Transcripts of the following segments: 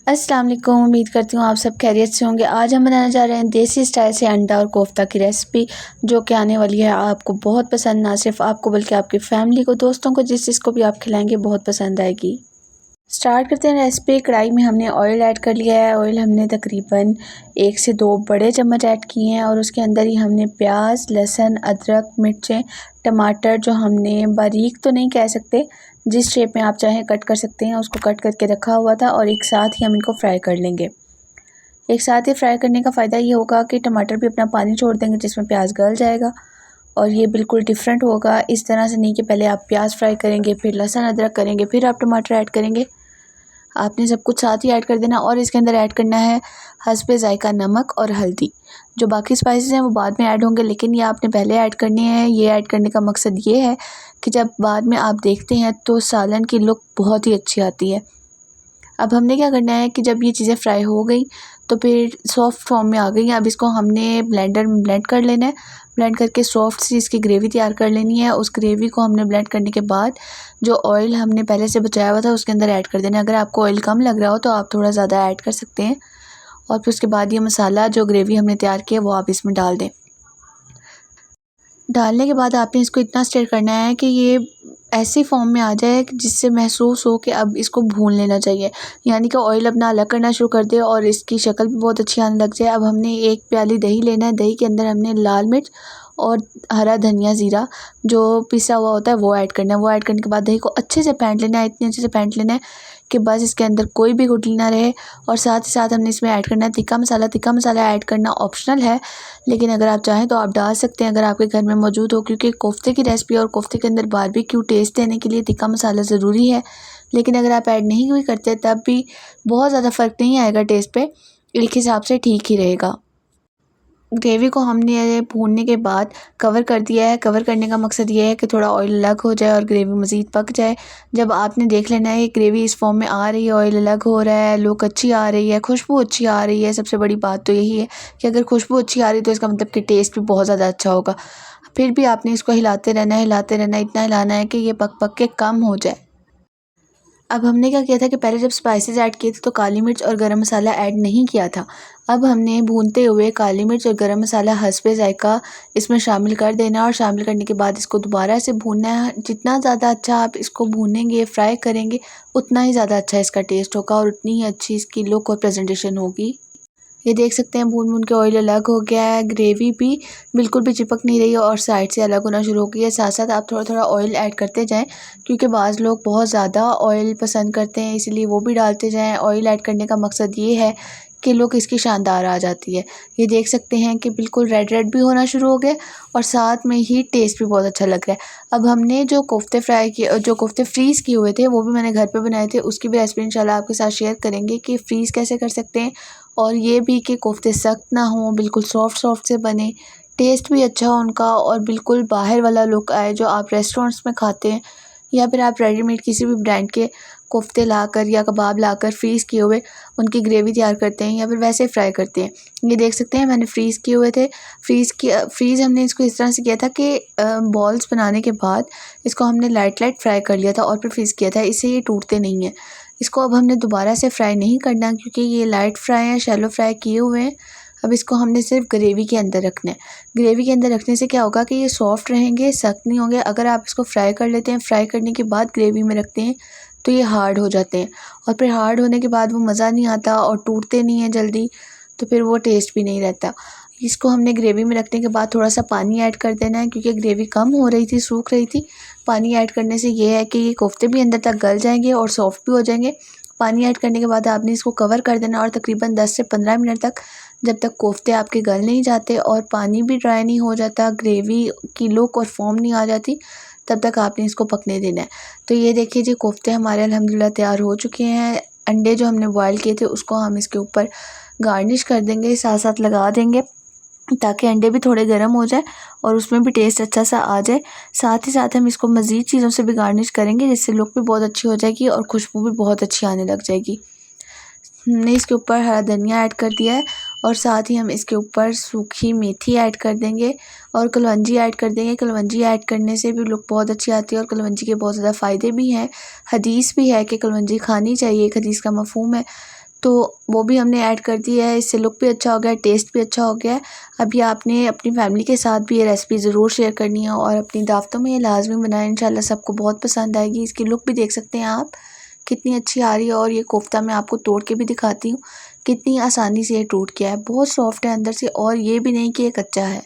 अस्सलाम वालेकुम। उम्मीद करती हूँ आप सब खैरियत से होंगे। आज हम बनाने जा रहे हैं देसी स्टाइल से अंडा और कोफ्ता की रेसिपी, जो कि आने वाली है आपको बहुत पसंद, ना सिर्फ आपको बल्कि आपकी फैमिली को, दोस्तों को, जिसको भी आप खिलाएंगे बहुत पसंद आएगी। स्टार्ट करते हैं रेसिपी। कढ़ाई में हमने ऑयल ऐड कर लिया है। ऑयल हमने तकरीबन 1 से 2 बड़े चम्मच ऐड किए हैं और उसके अंदर ही हमने प्याज, लहसुन, अदरक, मिर्चें, टमाटर, जो हमने बारीक तो नहीं कह सकते, जिस शेप में आप चाहें कट कर सकते हैं, उसको कट करके रखा हुआ था और एक साथ ही हम इनको फ्राई कर लेंगे। एक साथ ही फ्राई करने का फ़ायदा ये होगा कि टमाटर भी अपना पानी छोड़ देंगे, जिसमें प्याज गल जाएगा और ये बिल्कुल डिफरेंट होगा। इस तरह से नहीं कि पहले आप प्याज फ्राई करेंगे, फिर लहसुन अदरक करेंगे, फिर आप टमाटर ऐड करेंगे। आपने सब कुछ साथ ही ऐड कर देना और इसके अंदर ऐड करना है हस्बे ज़ायका नमक और हल्दी। जो बाकी स्पाइसेस हैं वो बाद में ऐड होंगे, लेकिन ये आपने पहले ऐड करने हैं। ये ऐड करने का मकसद ये है कि जब बाद में आप देखते हैं तो सालन की लुक बहुत ही अच्छी आती है। अब हमने क्या करना है कि जब ये चीज़ें फ्राई हो गई तो फिर सॉफ्ट फॉर्म में आ गई हैं। अब इसको हमने ब्लेंडर में ब्लेंड कर लेना है। ब्लेंड करके सॉफ्ट सी इसकी ग्रेवी तैयार कर लेनी है। उस ग्रेवी को हमने ब्लेंड करने के बाद जो ऑयल हमने पहले से बचाया हुआ था उसके अंदर ऐड कर देना है। अगर आपको ऑयल कम लग रहा हो तो आप थोड़ा ज़्यादा ऐड कर सकते हैं और फिर उसके बाद ये मसाला, जो ग्रेवी हमने तैयार किया, वो आप इसमें डाल दें। डालने के बाद आपने इसको इतना स्टर करना है कि ये ऐसी फॉर्म में आ जाए कि जिससे महसूस हो कि अब इसको भून लेना चाहिए, यानी कि ऑयल अपना अलग करना शुरू कर दे और इसकी शक्ल भी बहुत अच्छी आने लग जाए। अब हमने 1 प्याली दही लेना है। दही के अंदर हमने लाल मिर्च और हरा धनिया, ज़ीरा जो पिसा हुआ होता है, वो ऐड करना है। वो ऐड करने के बाद दही को अच्छे से फेंट लेना है, इतने अच्छे से फेंट लेना है कि बस इसके अंदर कोई भी गुठली ना रहे। और साथ ही साथ हमने इसमें ऐड करना है तिक्का मसाला। तिक्का मसाला ऐड करना ऑप्शनल है, लेकिन अगर आप चाहें तो आप डाल सकते हैं अगर आपके घर में मौजूद हो, क्योंकि कोफ्ते की रेसिपी और कोफ्ते के अंदर बारबेक्यू टेस्ट देने के लिए तिक्का मसाला ज़रूरी है। लेकिन अगर आप ऐड नहीं भी करते तब भी बहुत ज़्यादा फ़र्क नहीं आएगा टेस्ट पे, एक हिसाब से ठीक ही रहेगा। ग्रेवी को हमने भूनने के बाद कवर कर दिया है। कवर करने का मकसद ये है कि थोड़ा ऑयल अलग हो जाए और ग्रेवी मज़ीद पक जाए। जब आपने देख लेना है कि ग्रेवी इस फॉर्म में आ रही है, ऑयल अलग हो रहा है, लुक अच्छी आ रही है, खुशबू अच्छी आ रही है। सबसे बड़ी बात तो यही है कि अगर खुशबू अच्छी आ रही है तो इसका मतलब कि टेस्ट भी बहुत ज़्यादा अच्छा होगा। फिर भी आपने इसको हिलाते रहना है, हिलाते रहना है, इतना हिलाना है कि ये पक पक के कम हो जाए। अब हमने क्या किया था कि पहले जब स्पाइसेस ऐड किए थे तो काली मिर्च और गरम मसाला ऐड नहीं किया था। अब हमने भूनते हुए काली मिर्च और गरम मसाला हस्बे ज़ायका इसमें शामिल कर देना और शामिल करने के बाद इसको दोबारा से भूनना है। जितना ज़्यादा अच्छा आप इसको भूनेंगे, फ्राई करेंगे, उतना ही ज़्यादा अच्छा इसका टेस्ट होगा और उतनी ही अच्छी इसकी लुक और प्रेजेंटेशन होगी। ये देख सकते हैं भून भून के ऑयल अलग हो गया है, ग्रेवी भी बिल्कुल भी चिपक नहीं रही है और साइड से अलग होना शुरू हो गई है। साथ साथ आप थोड़ा थोड़ा ऑयल ऐड करते जाएं, क्योंकि बाज़ लोग बहुत ज़्यादा ऑयल पसंद करते हैं, इसलिए वो भी डालते जाएं। ऑयल ऐड करने का मकसद ये है कि लुक इसकी शानदार आ जाती है। ये देख सकते हैं कि बिल्कुल रेड रेड भी होना शुरू हो गए और साथ में ही टेस्ट भी बहुत अच्छा लग रहा है। अब हमने जो कोफ्ते फ्राई किए, जो कोफ्ते फ्रीज़ किए हुए थे, वो भी मैंने घर पे बनाए थे, उसकी भी रेसिपी इंशाल्लाह आपके साथ शेयर करेंगे कि फ्रीज़ कैसे कर सकते हैं। और ये भी कि कोफ्ते सख्त ना हों, बिल्कुल सॉफ्ट सॉफ्ट से बने, टेस्ट भी अच्छा हो उनका और बिल्कुल बाहर वाला लुक आए जो आप रेस्टोरेंट्स में खाते हैं, या फिर आप रेडीमेड किसी भी ब्रांड के कोफ्ते लाकर या कबाब लाकर फ्रीज़ किए हुए उनकी ग्रेवी तैयार करते हैं या फिर वैसे फ्राई करते हैं। ये देख सकते हैं मैंने फ्रीज़ किए हुए थे। फ्रीज़ हमने इसको इस तरह से किया था कि बॉल्स बनाने के बाद इसको हमने लाइट लाइट फ्राई कर लिया था और फिर फ्रीज़ किया था, इससे ये टूटते नहीं हैं। इसको अब हमने दोबारा से फ्राई नहीं करना, क्योंकि ये लाइट फ्राई हैं, शैलो फ्राई किए हुए हैं। अब इसको हमने सिर्फ ग्रेवी के अंदर रखना है। ग्रेवी के अंदर रखने से क्या होगा कि ये सॉफ्ट रहेंगे, सख्त नहीं होंगे। अगर आप इसको फ्राई कर लेते हैं, फ्राई करने के बाद ग्रेवी में रखते हैं, तो ये हार्ड हो जाते हैं और फिर हार्ड होने के बाद वो मज़ा नहीं आता और टूटते नहीं हैं जल्दी, तो फिर वो टेस्ट भी नहीं रहता। इसको हमने ग्रेवी में रखने के बाद थोड़ा सा पानी ऐड कर देना है, क्योंकि ग्रेवी कम हो रही थी, सूख रही थी। पानी ऐड करने से ये है कि ये कोफ्ते भी अंदर तक गल जाएंगे और सॉफ्ट भी हो जाएंगे। पानी ऐड करने के बाद आपने इसको कवर कर देना और तकरीबन 10 से 15 मिनट तक, जब तक कोफ्ते आपके गल नहीं जाते और पानी भी ड्राई नहीं हो जाता, ग्रेवी की लुक और फॉर्म नहीं आ जाती, तब तक आपने इसको पकने देना है। तो ये देखिए जी, कोफ्ते हमारे अल्हम्दुलिल्लाह तैयार हो चुके हैं। अंडे जो हमने बॉयल किए थे उसको हम इसके ऊपर गार्निश कर देंगे, साथ साथ लगा देंगे, ताकि अंडे भी थोड़े गर्म हो जाए और उसमें भी टेस्ट अच्छा सा आ जाए। साथ ही साथ हम इसको मज़ीद चीज़ों से भी गार्निश करेंगे, जिससे लुक भी बहुत अच्छी हो जाएगी और खुशबू भी बहुत अच्छी आने लग जाएगी। हमने इसके ऊपर हरा धनिया ऐड कर दिया है और साथ ही हम इसके ऊपर सूखी मेथी ऐड कर देंगे और कलवंजी ऐड कर देंगे। कलवंजी ऐड करने से भी लुक बहुत अच्छी आती है और कलवंजी के बहुत ज़्यादा फ़ायदे भी हैं। हदीस भी है कि कलवंजी खानी चाहिए, एक हदीस का मफ़हूम है। तो वो भी हमने ऐड कर दिया है। इससे लुक भी अच्छा हो गया है, टेस्ट भी अच्छा हो गया है। अभी आपने अपनी फैमिली के साथ भी ये रेसिपी ज़रूर शेयर करनी है और अपनी दावतों में ये लाजमी बनाएं। इंशाल्लाह सबको बहुत पसंद आएगी। इसकी लुक भी देख सकते हैं आप कितनी अच्छी आ रही है। और ये कोफ्ता मैं आपको तोड़ के भी दिखाती हूँ कितनी आसानी से ये टूट गया है। बहुत सॉफ्ट है अंदर से और ये भी नहीं कि ये कच्चा है,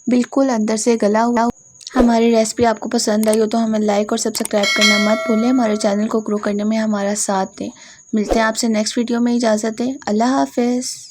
बिल्कुल अंदर से गला हुआ। हमारी रेसिपी आपको पसंद आई हो तो हमें लाइक और सब्सक्राइब करना मत भूलें। हमारे चैनल को ग्रो करने में हमारा साथ दें। मिलते हैं आपसे नेक्स्ट वीडियो में। इजाज़त दें। अल्लाह हाफ़िज़।